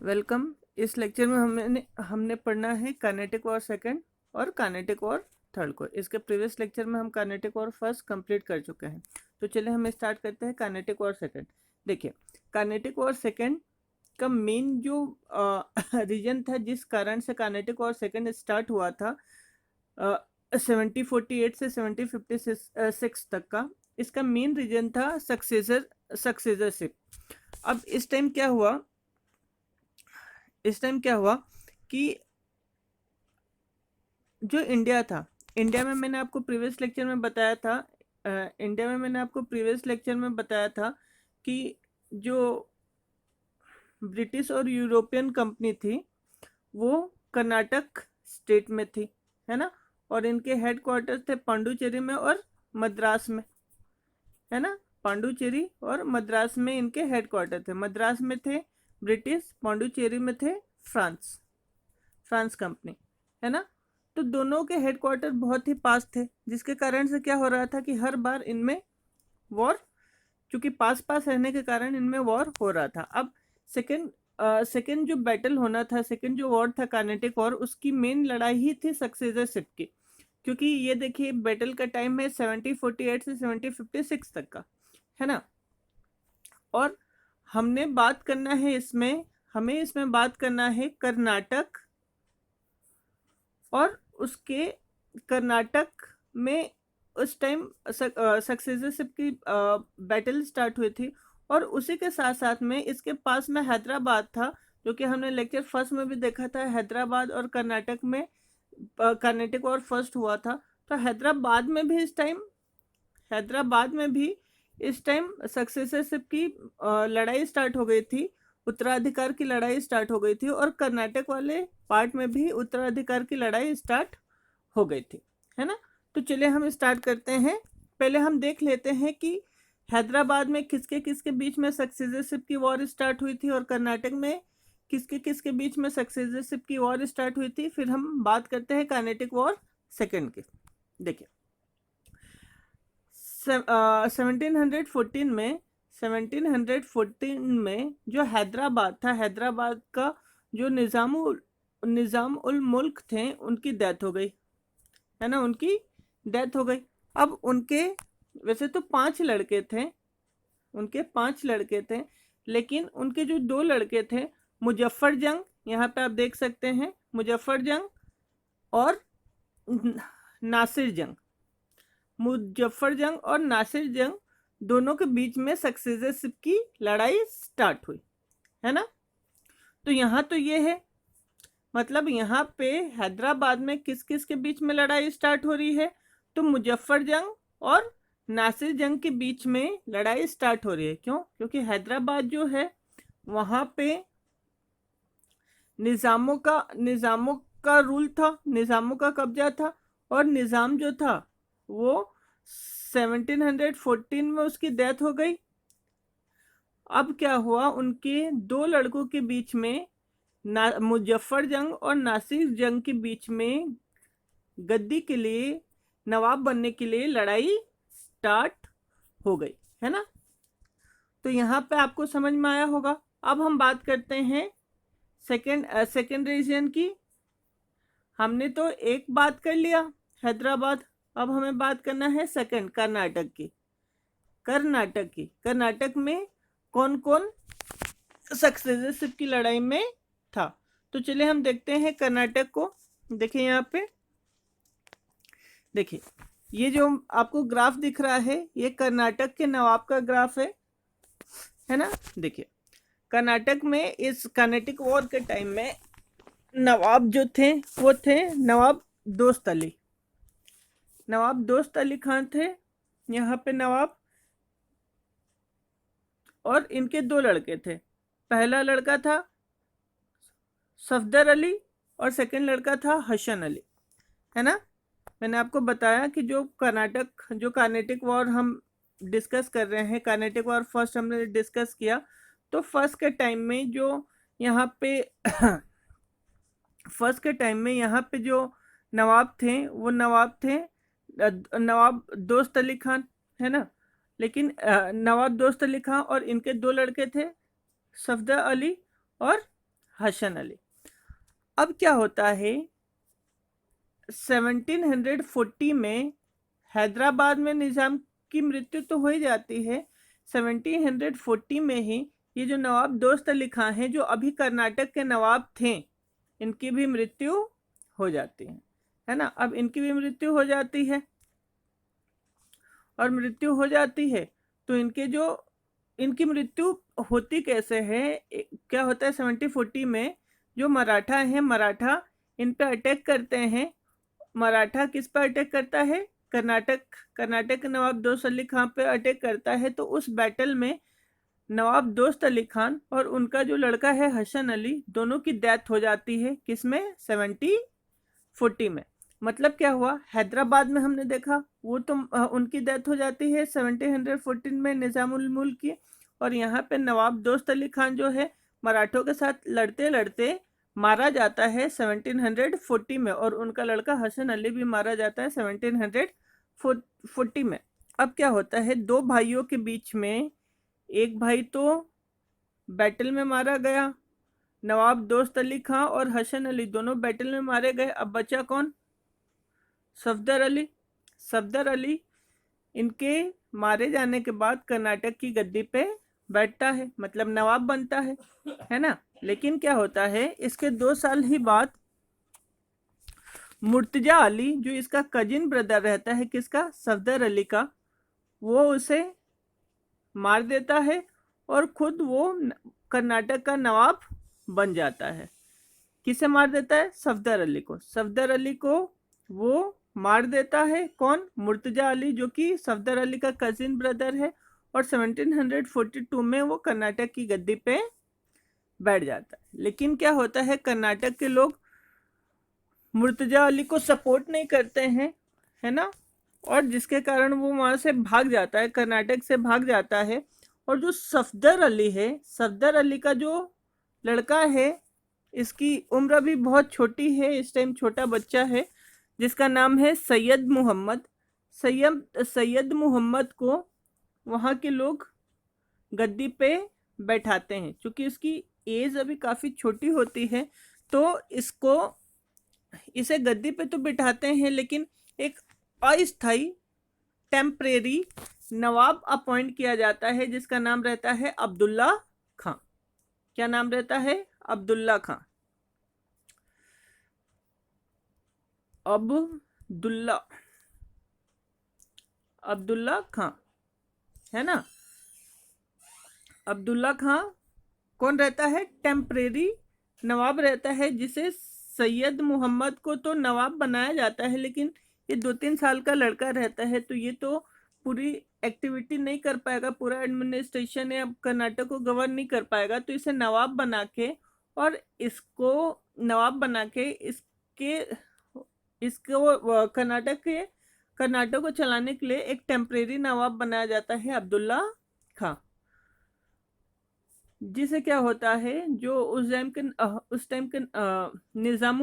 Welcome. इस lecture में हमने पढ़ना है काइनेटिक वॉर सेकंड और काइनेटिक वॉर थर्ड को। इसके प्रीवियस लेक्चर में हम काइनेटिक वॉर फर्स्ट कंप्लीट कर चुके हैं। तो चलिए हम स्टार्ट करते हैं काइनेटिक वॉर सेकंड। देखिए, काइनेटिक वॉर सेकंड का मेन जो रीजन था, जिस कारण से काइनेटिक वॉर सेकंड स्टार्ट हुआ था 1748 से 1756 तक का, इसका मेन रीजन था सक्सेसरशिप। अब इस टाइम क्या हुआ कि जो इंडिया था, इंडिया में मैंने आपको प्रीवियस लेक्चर में बताया था कि जो ब्रिटिश और यूरोपियन कंपनी थी वो कर्नाटक स्टेट में थी, है ना। और इनके हेडक्वार्टर थे पांडुचेरी में और मद्रास में, है ना। पांडुचेरी और मद्रास में इनके हेडक्वार्टर थे। मद्रास में थे ब्रिटिश, पांडुचेरी में थे फ्रांस कंपनी, है ना। तो दोनों के हेडक्वार्टर बहुत ही पास थे, जिसके कारण से क्या हो रहा था कि हर बार इनमें वॉर, चूंकि पास पास रहने के कारण इनमें वॉर हो रहा था। अब सेकेंड जो बैटल होना था, सेकेंड जो वॉर था काइनेटिक वॉर, उसकी मेन लड़ाई ही थी सक्सेसरशिप की। क्योंकि ये देखिए, बैटल का टाइम है 1748 से 1756 तक का, है ना। और हमें इसमें बात करना है कर्नाटक, और उसके कर्नाटक में उस टाइम सक्सेसरशिप की बैटल स्टार्ट हुई थी। और उसी के साथ साथ में इसके पास में हैदराबाद था, जो कि हमने लेक्चर फर्स्ट में भी देखा था। हैदराबाद और कर्नाटक में कर्नाटक वॉर फर्स्ट हुआ था। तो हैदराबाद में भी इस टाइम सक्सेसरशिप की लड़ाई स्टार्ट हो गई थी, उत्तराधिकार की लड़ाई स्टार्ट हो गई थी। और कर्नाटक वाले पार्ट में भी उत्तराधिकार की लड़ाई स्टार्ट हो गई थी, है ना। तो चलिए हम स्टार्ट करते हैं। पहले हम देख लेते हैं कि हैदराबाद में किसके किसके बीच में सक्सेसरशिप की वॉर स्टार्ट हुई थी, और कर्नाटक में किसके किसके बीच में सक्सेसरशिप की वॉर स्टार्ट हुई थी। फिर हम बात करते हैं काइनेटिक वॉर सेकेंड की। देखिए, 1714 में जो हैदराबाद था, हैदराबाद का जो निज़ाम उल मुल्क थे, उनकी डेथ हो गई, है ना। उनकी डेथ हो गई। अब उनके वैसे तो 5 लड़के थे, लेकिन उनके जो 2 लड़के थे, मुजफ्फर जंग, यहाँ पे आप देख सकते हैं, मुजफ्फर जंग और नासिर जंग दोनों के बीच में सक्सेसरशिप की लड़ाई स्टार्ट हुई, है ना। तो यहाँ तो ये है, मतलब यहाँ पे हैदराबाद में किस किस के बीच में लड़ाई स्टार्ट हो रही है, तो मुजफ्फर जंग और नासिर जंग के बीच में लड़ाई स्टार्ट हो रही है। क्यों? क्योंकि हैदराबाद जो है, वहाँ पे निज़ामों का रूल था, निज़ामों का कब्जा था। और निज़ाम जो था वो 1714 में उसकी डेथ हो गई। अब क्या हुआ, उनके 2 लड़कों के बीच में, मुजफ्फर जंग और नासिर जंग के बीच में गद्दी के लिए, नवाब बनने के लिए लड़ाई स्टार्ट हो गई, है ना। तो यहाँ पे आपको समझ में आया होगा। अब हम बात करते हैं सेकेंड रीजन की। हमने तो एक बात कर लिया, हैदराबाद। अब हमें बात करना है सेकंड, कर्नाटक में कौन कौन सक्सेसरशिप की लड़ाई में था। तो चलिए हम देखते हैं कर्नाटक को। देखिए यहाँ पे, देखिए, ये जो आपको ग्राफ दिख रहा है, ये कर्नाटक के नवाब का ग्राफ है ना। देखिए, कर्नाटक में इस काइनेटिक वॉर के टाइम में नवाब जो थे वो थे नवाब दोस्त अली खान थे यहाँ पे नवाब। और इनके 2 लड़के थे। पहला लड़का था सफदर अली और सेकंड लड़का था हसन अली, है ना। मैंने आपको बताया कि जो काइनेटिक वॉर हम डिस्कस कर रहे हैं, काइनेटिक वॉर फर्स्ट हमने डिस्कस किया। तो फर्स्ट के टाइम में यहाँ पे जो नवाब थे, वो नवाब थे नवाब दोस्त अली खान, है ना। लेकिन नवाब दोस्त अली खान और इनके 2 लड़के थे, सफदर अली और हसन अली। अब क्या होता है, 1740 में हैदराबाद में निज़ाम की मृत्यु तो हो ही जाती है। 1740 में ही ये जो नवाब दोस्त अली खां हैं, जो अभी कर्नाटक के नवाब थे, इनकी भी मृत्यु हो जाती है ना। अब इनकी भी मृत्यु हो जाती है, और मृत्यु हो जाती है तो इनकी मृत्यु होती कैसे है, क्या होता है 1740 में जो मराठा हैं, मराठा इन पे अटैक करते हैं। मराठा किस पर अटैक करता है, कर्नाटक के नवाब दोस्त अली खान पे अटैक करता है। तो उस बैटल में नवाब दोस्त अली खान और उनका जो लड़का है हसन अली, दोनों की डेथ हो जाती है। किसमें, 1740 में। मतलब क्या हुआ, हैदराबाद में हमने देखा वो तो उनकी डेथ हो जाती है 1714 में निज़ामुल मुल्क की। और यहाँ पे नवाब दोस्त अली खान जो है मराठों के साथ लड़ते लड़ते मारा जाता है 1740 में, और उनका लड़का हसन अली भी मारा जाता है 1740 में। अब क्या होता है, दो भाइयों के बीच में, एक भाई तो बैटल में मारा गया, नवाब दोस्त अली खां और हसन अली दोनों बैटल में मारे गए। अब बचा कौन, सफदर अली। सफदर अली इनके मारे जाने के बाद कर्नाटक की गद्दी पे बैठता है, मतलब नवाब बनता है ना। लेकिन क्या होता है, इसके 2 साल ही बाद मुर्तजा अली, जो इसका कजिन ब्रदर रहता है, किसका, सफदर अली का, वो उसे मार देता है और खुद वो कर्नाटक का नवाब बन जाता है। किसे मार देता है, सफदर अली को। सफदर अली को वो मार देता है, कौन, मुर्तजा अली, जो कि सफदर अली का कजिन ब्रदर है। और 1742 में वो कर्नाटक की गद्दी पे बैठ जाता है। लेकिन क्या होता है, कर्नाटक के लोग मुर्तजा अली को सपोर्ट नहीं करते हैं, है ना, और जिसके कारण वो वहां से भाग जाता है, कर्नाटक से भाग जाता है। और जो सफदर अली है, सफदर अली का जो लड़का है, इसकी उम्र अभी बहुत छोटी है, इस टाइम छोटा बच्चा है, जिसका नाम है सैयद मोहम्मद। सैयद मोहम्मद को वहाँ के लोग गद्दी पे बैठाते हैं। क्योंकि इसकी एज अभी काफ़ी छोटी होती है, तो इसे गद्दी पे तो बिठाते हैं, लेकिन एक अस्थाई टेम्परेरी नवाब अपॉइंट किया जाता है, जिसका नाम रहता है अब्दुल्ला खां। क्या नाम रहता है, अब्दुल्ला खां। अब्दुल्ला खां, है ना। अब्दुल्ला खां कौन रहता है, टेम्परेरी नवाब रहता है, जिसे सैयद मोहम्मद को तो नवाब बनाया जाता है, लेकिन ये 2-3 साल का लड़का रहता है, तो ये तो पूरी एक्टिविटी नहीं कर पाएगा, पूरा एडमिनिस्ट्रेशन या कर्नाटक को गवर्न नहीं कर पाएगा। तो इसे नवाब बना के, और इसको नवाब बना के इसको कर्नाटक को चलाने के लिए एक टेम्परेरी नवाब बनाया जाता है, अब्दुल्ला खां। जिसे क्या होता है, जो उस टाइम के निज़ाम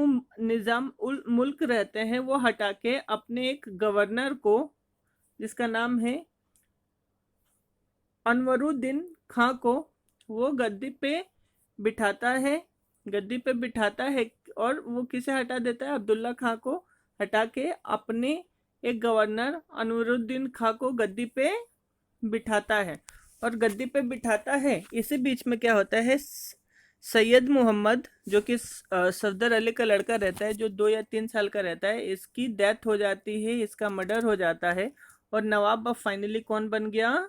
उल मुल्क रहते हैं, वो हटा के अपने एक गवर्नर को, जिसका नाम है अनवरुद्दीन खां को, वो गद्दी पे बिठाता है। और वो किसे हटा देता है, अब्दुल्ला खां को हटा के अपने एक गवर्नर अनवरुद्दीन खां को गद्दी पे बिठाता है। और गद्दी पे बिठाता है, इसी बीच में क्या होता है, सैयद मोहम्मद, जो कि सफदर अली का लड़का रहता है, जो 2 या 3 साल का रहता है, इसकी डेथ हो जाती है, इसका मर्डर हो जाता है। और नवाब अब फाइनली कौन बन गया,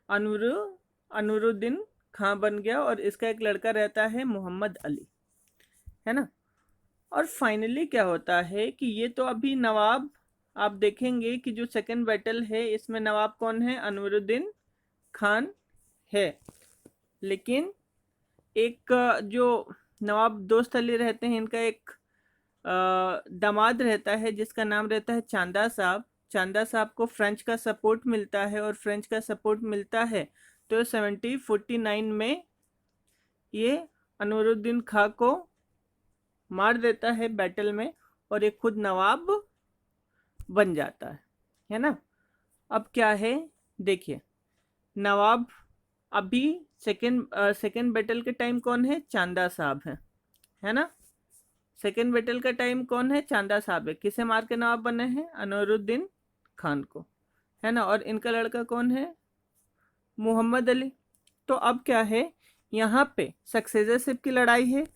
अनवरुद्दीन खां बन गया। और इसका एक लड़का रहता है मोहम्मद अली, है ना। और फाइनली क्या होता है कि ये तो अभी नवाब, आप देखेंगे कि जो सेकंड बैटल है, इसमें नवाब कौन है, अनवरुद्दीन खान है। लेकिन एक जो नवाब दोस्त अली रहते हैं, इनका एक दामाद रहता है, जिसका नाम रहता है चांदा साहब। चांदा साहब को फ्रेंच का सपोर्ट मिलता है, और फ्रेंच का सपोर्ट मिलता है तो 1749 में ये अनवरुद्दीन खां को मार देता है बैटल में, और ये खुद नवाब बन जाता है ना। अब क्या है, देखिए, नवाब अभी सेकेंड बैटल के टाइम कौन है? चांदा साहब है ना। सेकेंड बैटल का टाइम कौन है? चांदा साहब है। किसे मार के नवाब बने हैं? अनवरुद्दीन खान को, है ना। और इनका लड़का कौन है? मोहम्मद अली। तो अब क्या है, यहाँ पे सक्सेसरशिप की लड़ाई है,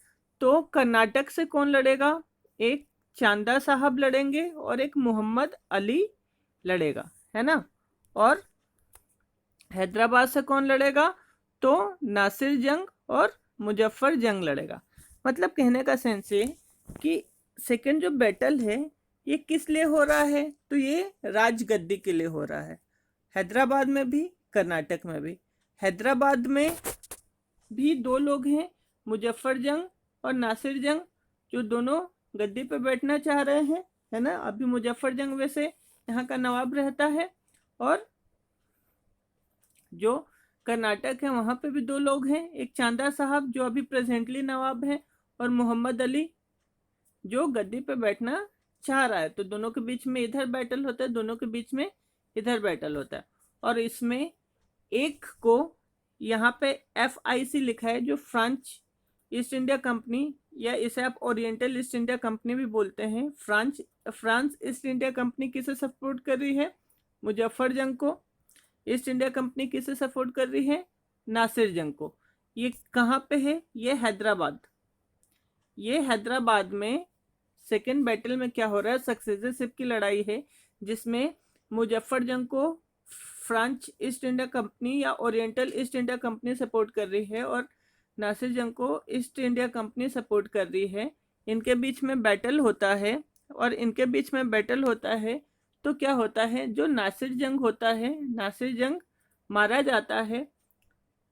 तो कर्नाटक से कौन लड़ेगा? एक चांदा साहब लड़ेंगे और एक मोहम्मद अली लड़ेगा, है ना। और हैदराबाद से कौन लड़ेगा? तो नासिर जंग और मुजफ्फर जंग लड़ेगा। मतलब कहने का सेंस ये कि सेकंड जो बैटल है ये किस लिए हो रहा है? तो ये राजगद्दी के लिए हो रहा है, हैदराबाद में भी कर्नाटक में भी। हैदराबाद में भी दो लोग हैं, मुजफ्फर जंग और नासिर जंग, जो दोनों गद्दी पे बैठना चाह रहे हैं, है ना। अभी मुजफ्फर जंग वैसे यहाँ का नवाब रहता है, और जो कर्नाटक है वहाँ पे भी दो लोग हैं, एक चांदा साहब जो अभी प्रेजेंटली नवाब है, और मोहम्मद अली जो गद्दी पे बैठना चाह रहा है। तो दोनों के बीच में इधर बैटल होता है, दोनों के बीच में इधर बैटल होता है। और इसमें एक को यहाँ पे FIC लिखा है, जो फ्रांच ईस्ट इंडिया कंपनी, या इसे आप ओरिएंटल ईस्ट इंडिया कंपनी भी बोलते हैं। फ्रांस ईस्ट इंडिया कंपनी किसे सपोर्ट कर रही है? मुजफ्फर जंग को। ईस्ट इंडिया कंपनी किसे सपोर्ट कर रही है? नासिर जंग को। ये कहाँ पे है? ये हैदराबाद। ये हैदराबाद में सेकेंड बैटल में क्या हो रहा है? सक्सेसरशिप की लड़ाई है, जिसमें मुजफ्फर जंग को फ्रांच ईस्ट इंडिया कंपनी या oriental east India company support कर रही है, और नासिर जंग को ईस्ट इंडिया कंपनी सपोर्ट कर रही है। इनके बीच में बैटल होता है, और इनके बीच में बैटल होता है तो क्या होता है? जो नासिर जंग होता है, नासिर जंग मारा जाता है।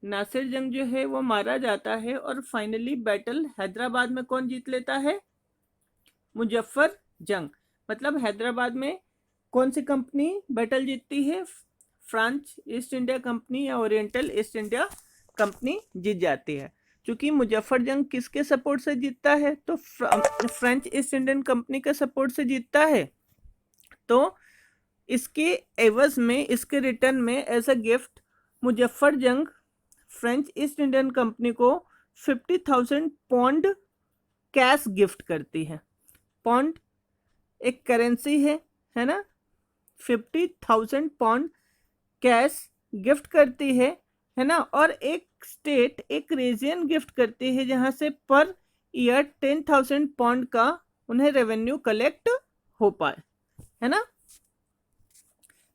नासिर जंग जो है वो मारा जाता है, और फाइनली बैटल हैदराबाद में कौन जीत लेता है? मुजफ्फर जंग। मतलब हैदराबाद में कौन सी कंपनी बैटल जीतती है? फ्रांच ईस्ट इंडिया कंपनी या ओरिएंटल ईस्ट इंडिया कंपनी जीत जाती है। क्योंकि मुजफ्फर जंग किसके सपोर्ट से जीतता है? तो फ्रेंच ईस्ट इंडियन कंपनी के सपोर्ट से जीतता है। तो इसके एवज में, इसके रिटर्न में एज अ गिफ्ट, मुजफ्फर जंग फ्रेंच ईस्ट इंडियन कंपनी को 50,000 पौंड कैश गिफ्ट करती है। पौंड एक करेंसी है ना। 50,000 पौंड कैश गिफ्ट करती है ना। और एक स्टेट, एक रीजन गिफ्ट करती है, जहां से पर ईयर 10,000 पौंड का उन्हें रेवेन्यू कलेक्ट हो पाए, है ना।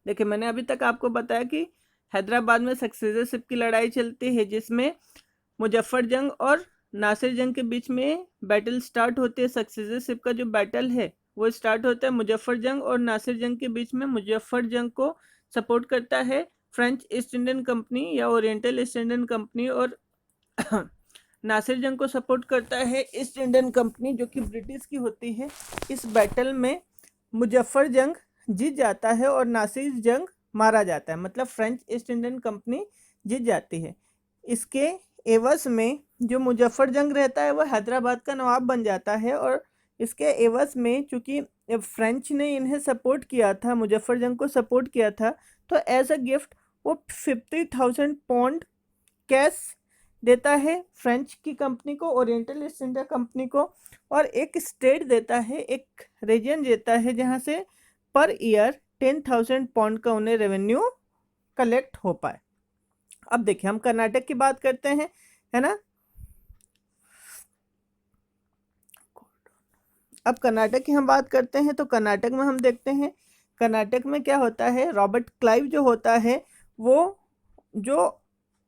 देखिए, मैंने अभी तक आपको बताया कि हैदराबाद में सक्सेसरशिप की लड़ाई चलती है, जिसमें मुजफ्फर जंग और नासिर जंग के बीच में बैटल स्टार्ट होती है। सक्सेसरशिप का जो बैटल है वो स्टार्ट होता है मुजफ्फर जंग और नासिर जंग के बीच में। मुजफ्फर जंग को सपोर्ट करता है फ्रेंच ईस्ट इंडियन कंपनी या ओरिएंटल ईस्ट इंडियन कंपनी, और नासिर जंग को सपोर्ट करता है ईस्ट इंडियन कंपनी, जो कि ब्रिटिश की होती है। इस बैटल में मुजफ्फर जंग जीत जाता है और नासिर जंग मारा जाता है। मतलब फ्रेंच ईस्ट इंडियन कंपनी जीत जाती है। इसके एवज में जो मुजफ्फर जंग रहता है वह हैदराबाद का नवाब बन जाता है, और इसके एवज में चूंकि फ्रेंच ने इन्हें सपोर्ट किया था, मुजफ्फर जंग को सपोर्ट किया था, तो एज अ गिफ्ट वो 50,000 पौंड कैश देता है फ्रेंच की कंपनी को, ओरिएंटल ईस्ट इंडिया कंपनी को, और एक स्टेट देता है, एक रीजन देता है, जहां से पर ईयर 10,000 पौंड का उन्हें रेवेन्यू कलेक्ट हो पाए। अब देखिए, हम कर्नाटक की बात करते हैं, है ना। अब कर्नाटक की हम बात करते हैं, तो कर्नाटक में हम देखते हैं कर्नाटक में क्या होता है। रॉबर्ट क्लाइव जो होता है, वो जो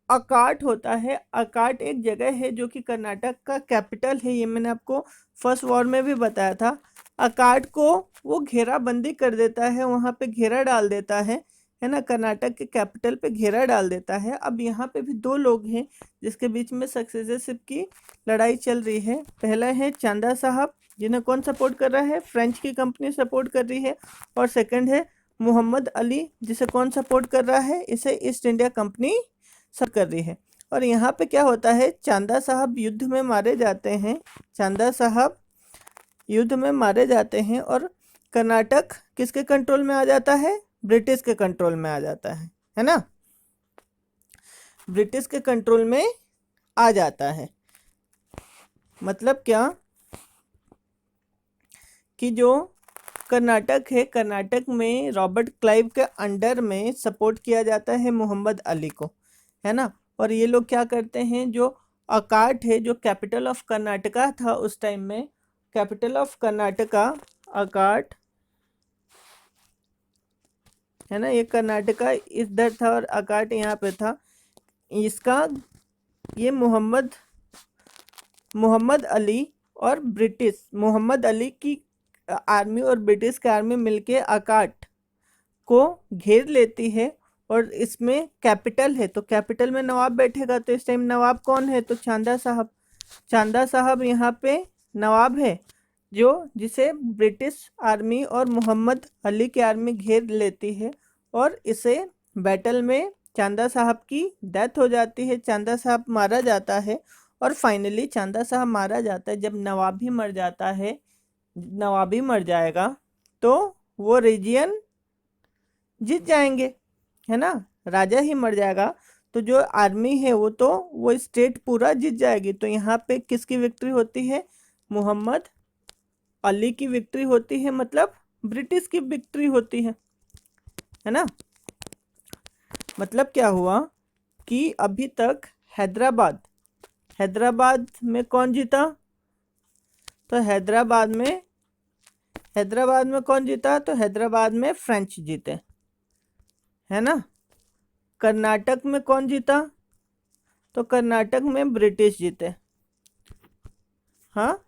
अकाट होता है, अकाट एक जगह है जो कि कर्नाटक का कैपिटल है। ये मैंने आपको फर्स्ट वॉर में भी बताया था। अकाट को वो घेराबंदी कर देता है, वहाँ पे घेरा डाल देता है ना। कर्नाटक के कैपिटल पे घेरा डाल देता है। अब यहाँ पे भी दो लोग हैं जिसके बीच में सक्सेसरशिप की लड़ाई चल रही है। पहला है चांदा साहब, जिन्हें कौन सपोर्ट कर रहा है? फ्रेंच की कंपनी सपोर्ट कर रही है। और सेकंड है मोहम्मद अली, जिसे कौन सपोर्ट कर रहा है? इसे ईस्ट इंडिया कंपनी सब कर रही है। और यहाँ पे क्या होता है? चांदा साहब युद्ध में मारे जाते हैं। चांदा साहब युद्ध में मारे जाते हैं, और कर्नाटक किसके कंट्रोल में आ जाता है? ब्रिटिश के कंट्रोल में आ जाता है ना। ब्रिटिश के कंट्रोल में आ जाता है। मतलब क्या कि जो कर्नाटक है, कर्नाटक में रॉबर्ट क्लाइव के अंडर में सपोर्ट किया जाता है मोहम्मद अली को, है ना। और ये लोग क्या करते हैं, जो अकाट है, जो कैपिटल ऑफ कर्नाटका था उस टाइम में, कैपिटल ऑफ कर्नाटका अकाट, है ना, ये कर्नाटका इधर था और अकाट यहाँ पे था। इसका ये मोहम्मद अली और ब्रिटिश, मोहम्मद अली की आर्मी और ब्रिटिश की आर्मी मिलके अकाट को घेर लेती है। और इसमें कैपिटल है, तो कैपिटल में नवाब बैठेगा, तो इस टाइम नवाब कौन है, तो चांदा साहब। चांदा साहब यहाँ पे नवाब है, जो जिसे ब्रिटिश आर्मी और मोहम्मद अली की आर्मी घेर लेती है। और इसे बैटल में चांदा साहब की डेथ हो जाती है, चांदा साहब मारा जाता है। और फाइनली चांदा साहब मारा जाता है। जब नवाब भी मर जाता है, नवाब ही मर जाएगा, तो वो रीजियन जीत जाएंगे, है ना, राजा ही मर जाएगा, तो जो आर्मी है वो स्टेट पूरा जीत जाएगी। तो यहाँ पे किसकी विक्ट्री होती है, मोहम्मद अली की विक्ट्री होती है, मतलब ब्रिटिश की विक्ट्री होती है ना। मतलब क्या हुआ कि अभी तक हैदराबाद में कौन जीता, तो हैदराबाद में कौन जीता, तो हैदराबाद में फ्रेंच जीते, है ना। कर्नाटक में कौन जीता, तो कर्नाटक में ब्रिटिश जीते। हाँ,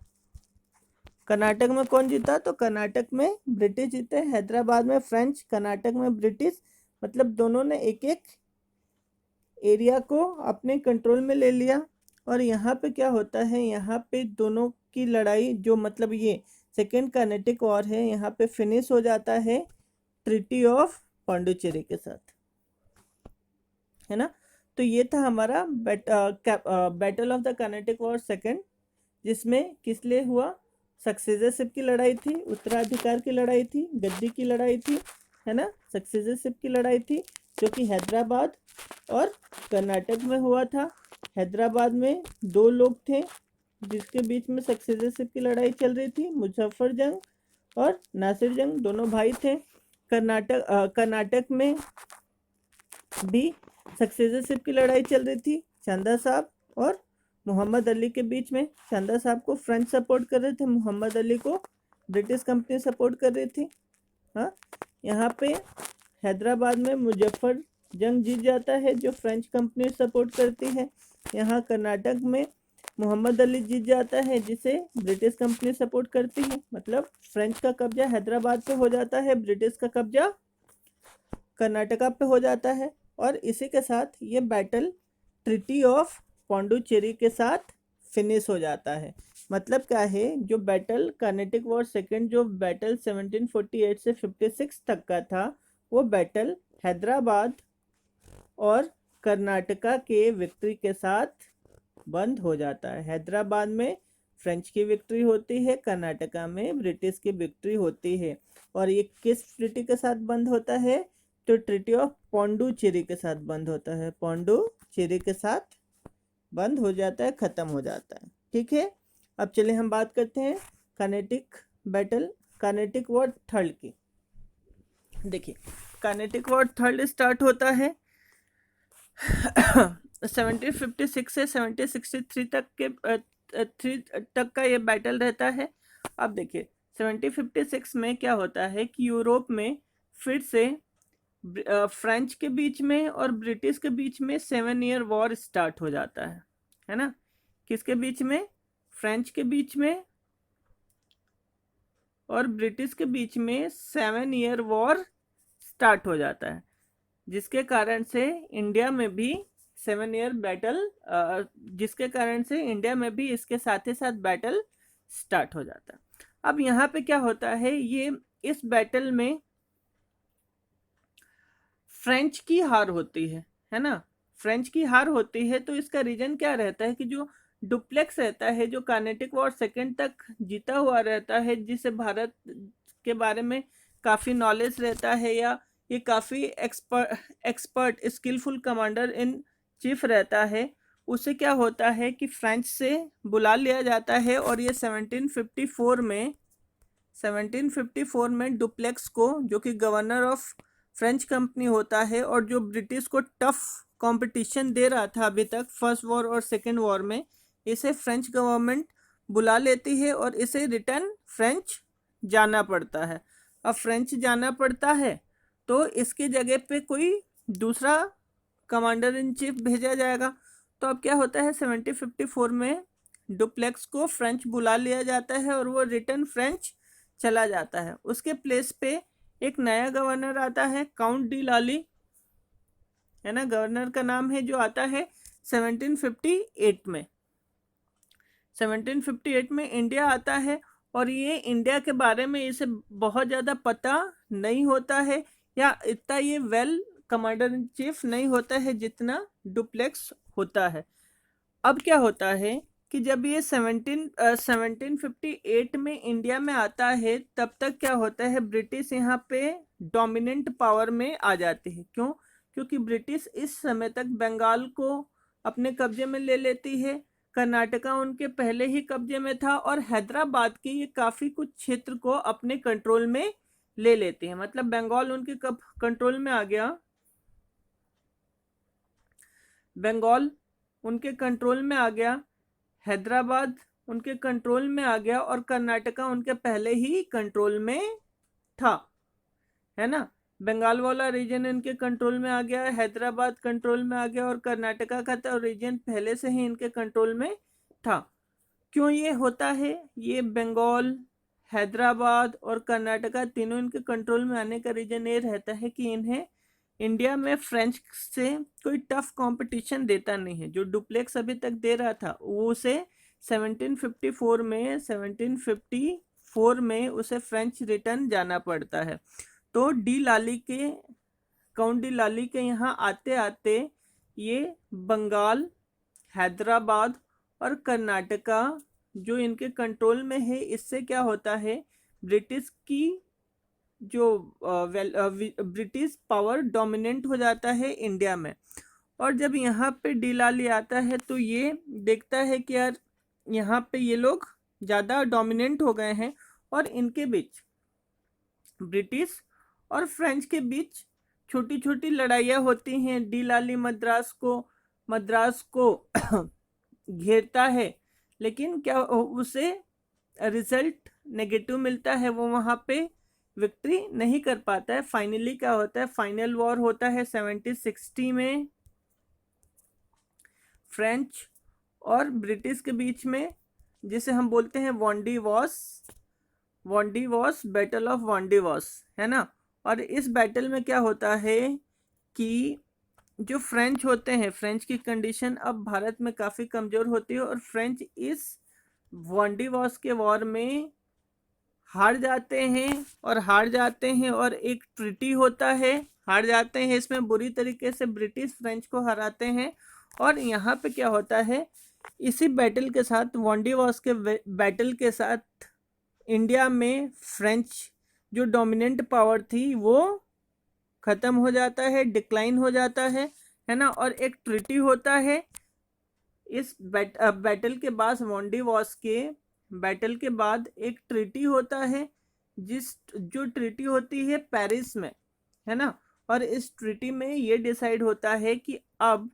कर्नाटक में कौन जीता, तो कर्नाटक में ब्रिटिश जीते। हैदराबाद में फ्रेंच, कर्नाटक में ब्रिटिश, मतलब दोनों ने एक एक एरिया को अपने कंट्रोल में ले लिया। और यहाँ पे क्या होता है, यहाँ पे दोनों की लड़ाई, जो मतलब ये सेकेंड कर्नाटिक वॉर है, यहाँ पे फिनिश हो जाता है ट्रीटी ऑफ पांडुचेरी के साथ, है ना। तो ये था हमारा battle of the Carnatic war second, जिसमें किस लिए हुआ, सक्सेसरशिप की लड़ाई थी, उत्तराधिकार की लड़ाई थी, गद्दी की लड़ाई थी, है ना, सक्सेसरशिप की लड़ाई थी, जो कि हैदराबाद और कर्नाटक में हुआ था। हैदराबाद में दो लोग थे जिसके बीच में सक्सेसरशिप की लड़ाई चल रही थी, मुजफ्फर जंग और नासिर जंग, दोनों भाई थे। कर्नाटक में भी सक्सेसरशिप की लड़ाई चल रही थी, चांदा साहब और मोहम्मद अली के बीच में। चांदा साहब को फ्रेंच सपोर्ट कर रहे थे, मोहम्मद अली को ब्रिटिश कंपनी सपोर्ट कर रही थी। हाँ, यहाँ पे हैदराबाद में मुजफ्फर जंग जीत जाता है, जो फ्रेंच कंपनी सपोर्ट करती है। यहाँ कर्नाटक में मोहम्मद अली जीत जाता है, जिसे ब्रिटिश कंपनी सपोर्ट करती है। मतलब फ्रेंच का कब्जा हैदराबाद पे हो जाता है, ब्रिटिश का कब्जा कर्नाटका पे हो जाता है। और इसी के साथ ये बैटल ट्रीटी ऑफ पांडुचेरी के साथ फिनिश हो जाता है। मतलब क्या है, जो बैटल कर्नाटिक वॉर सेकेंड, जो बैटल 1748 से 56 तक का था, वो बैटल हैदराबाद और कर्नाटका के विक्ट्री के साथ बंद हो जाता है। हैदराबाद में फ्रेंच की विक्ट्री होती है, कर्नाटका में ब्रिटिश की विक्ट्री होती है। और ये किस ट्रीटी के साथ बंद होता है, तो ट्रीटी ऑफ पांडुचेरी के साथ बंद होता है, पांडुचेरी के साथ बंद हो जाता है, ख़त्म हो जाता है। ठीक है, अब चलिए हम बात करते हैं कर्नाटिक वॉर थर्ड की। देखिए, कर्नाटिक वॉर थर्ड स्टार्ट होता है 1756 से 1763 तक के 3 तक का ये बैटल रहता है। अब देखिए 1756 में क्या होता है कि यूरोप में फिर से फ्रेंच के बीच में और ब्रिटिश के बीच में 7 ईयर वॉर स्टार्ट हो जाता है ना। किसके बीच में, फ्रेंच के बीच में और ब्रिटिश के बीच में 7 ईयर वॉर स्टार्ट हो जाता है, जिसके कारण से इंडिया में भी 7 ईयर बैटल, जिसके कारण से इंडिया में भी इसके साथ ही साथ बैटल स्टार्ट हो जाता है। अब यहाँ पे क्या होता है, ये इस बैटल में फ्रेंच की हार होती है ना, फ्रेंच की हार होती है। तो इसका रीजन क्या रहता है कि जो डुप्लेक्स रहता है, जो कर्नाटिक वॉर सेकेंड तक जीता हुआ रहता है, जिसे भारत के बारे में काफ़ी नॉलेज रहता है, या ये काफ़ी expert skilful commander in chief रहता है उसे क्या होता है कि फ्रेंच से बुला लिया जाता है, और ये 1754 में डुप्लेक्स को, जो कि गवर्नर ऑफ फ्रेंच कंपनी होता है और जो ब्रिटिश को टफ कंपटीशन दे रहा था अभी तक फर्स्ट वॉर और सेकेंड वॉर में, इसे फ्रेंच गवर्नमेंट बुला लेती है और इसे रिटर्न फ्रेंच जाना पड़ता है। अब फ्रेंच जाना पड़ता है तो इसकी जगह पे कोई दूसरा कमांडर इन चीफ भेजा जाएगा। तो अब क्या होता है, 1754 में डुप्लेक्स को फ्रेंच बुला लिया जाता है और वो रिटर्न फ्रेंच चला जाता है। उसके प्लेस पे एक नया गवर्नर आता है, काउंट डी लाली, है ना, गवर्नर का नाम है, जो आता है 1758 में। 1758 में इंडिया आता है और ये इंडिया के बारे में इसे बहुत ज़्यादा पता नहीं होता है, या इतना ये वेल कमांडर इन चीफ नहीं होता है जितना डुप्लेक्स होता है। अब क्या होता है कि जब ये 1758 में इंडिया में आता है, तब तक क्या होता है, ब्रिटिश यहाँ पे डोमिनेंट पावर में आ जाती है। क्यों? क्योंकि ब्रिटिश इस समय तक बंगाल को अपने कब्जे में ले लेती है, कर्नाटका उनके पहले ही कब्जे में था, और हैदराबाद के ये काफ़ी कुछ क्षेत्र को अपने कंट्रोल में ले लेती है। मतलब बंगाल उनके कब कंट्रोल में आ गया, बंगाल उनके कंट्रोल में आ गया, हैदराबाद उनके कंट्रोल में आ गया, और कर्नाटका उनके पहले ही कंट्रोल में था, है ना। बंगाल वाला रीजन इनके कंट्रोल में आ गया, हैदराबाद कंट्रोल में आ गया, और कर्नाटका का तो रीजन पहले से ही इनके कंट्रोल में था। क्यों ये होता है? ये बंगाल, हैदराबाद और कर्नाटका तीनों इनके कंट्रोल में आने का रीजन ये रहता है कि इन्हें इंडिया में फ्रेंच से कोई टफ कंपटीशन देता नहीं है। जो डुप्लेक्स अभी तक दे रहा था वो उसे 1754 में उसे फ्रेंच रिटर्न जाना पड़ता है। तो काउंट डी लाली के यहाँ आते आते ये बंगाल, हैदराबाद और कर्नाटका जो इनके कंट्रोल में है, इससे क्या होता है, ब्रिटिश की जो ब्रिटिश पावर डोमिनेंट हो जाता है इंडिया में। और जब यहाँ पे डी लाली आता है तो ये देखता है कि यार यहाँ पे ये लोग ज़्यादा डोमिनेंट हो गए हैं, और इनके बीच, ब्रिटिश और फ्रेंच के बीच छोटी छोटी लड़ाइयाँ होती हैं। डी लाली मद्रास को घेरता है, लेकिन क्या उसे रिजल्ट नेगेटिव मिलता है, वो वहाँ पे विक्ट्री नहीं कर पाता है। फाइनली क्या होता है, फाइनल वॉर होता है 1760 में फ्रेंच और ब्रिटिश के बीच में, जिसे हम बोलते हैं वॉन्डी वॉस, बैटल ऑफ वॉन्डी वॉस, है ना। और इस बैटल में क्या होता है कि जो फ्रेंच होते हैं, फ्रेंच की कंडीशन अब भारत में काफ़ी कमज़ोर होती है, और फ्रेंच इस वॉन्डी वॉस के वॉर में हार जाते हैं, और एक ट्रीटी होता है, हार जाते हैं इसमें बुरी तरीके से, ब्रिटिश फ्रेंच को हराते हैं। और यहाँ पे क्या होता है, इसी बैटल के साथ, वॉन्डी वॉस के बैटल के साथ, इंडिया में फ्रेंच जो डोमिनेंट पावर थी वो ख़त्म हो जाता है, डिक्लाइन हो जाता है ना। और एक ट्रीटी होता है इस बैटल के बाद, वॉन्डी वॉस के बैटल के बाद एक ट्रीटी होता है, जो ट्रीटी होती है पेरिस में, है ना। और इस ट्रीटी में ये डिसाइड होता है कि अब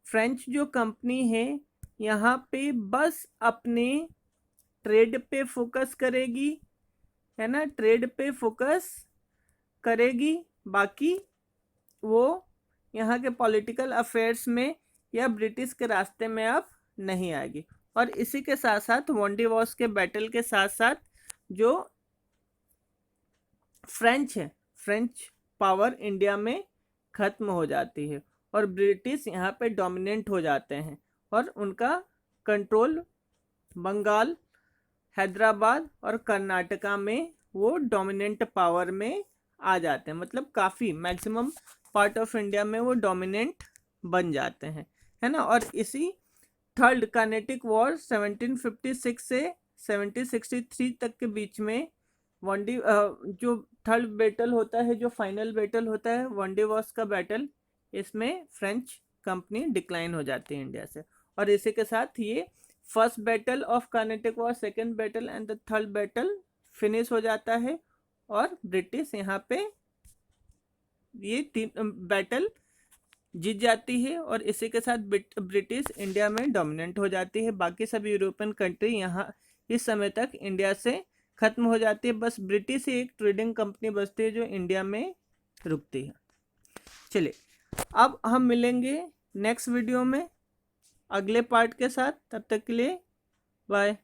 फ्रेंच जो कंपनी है यहाँ पे बस अपने ट्रेड पे फोकस करेगी, है ना, ट्रेड पे फोकस करेगी, बाकी वो यहाँ के पॉलिटिकल अफेयर्स में या ब्रिटिश के रास्ते में अब नहीं आएगी। और इसी के साथ साथ वॉन्डी वॉस के बैटल के साथ साथ जो फ्रेंच है, फ्रेंच पावर इंडिया में ख़त्म हो जाती है, और ब्रिटिश यहाँ पे डोमिनेंट हो जाते हैं, और उनका कंट्रोल बंगाल, हैदराबाद और कर्नाटका में वो डोमिनेंट पावर में आ जाते हैं। मतलब काफ़ी मैक्सिमम पार्ट ऑफ इंडिया में वो डोमिनेंट बन जाते हैं, है ना। और इसी थर्ड कार्नेटिक वॉर 1756 से 1763 तक के बीच में जो थर्ड बैटल होता है, जो फाइनल बैटल होता है वॉन्डी वॉस का बैटल, इसमें फ्रेंच कंपनी डिक्लाइन हो जाती है इंडिया से। और इसी के साथ ये first battle of Karnataka war, second battle and the third battle finish हो जाता है और ब्रिटिश यहाँ पे ये 3 बैटल जीत जाती है और इसी के साथ ब्रिटिश इंडिया में डोमिनेंट हो जाती है। बाकी सभी यूरोपियन कंट्री यहाँ इस समय तक इंडिया से खत्म हो जाती है, बस ब्रिटिश ही एक ट्रेडिंग कंपनी बचती है जो इंडिया में रुकती है। चलिए अब हम मिलेंगे नेक्स्ट वीडियो में अगले पार्ट के साथ, तब तक के लिए बाय।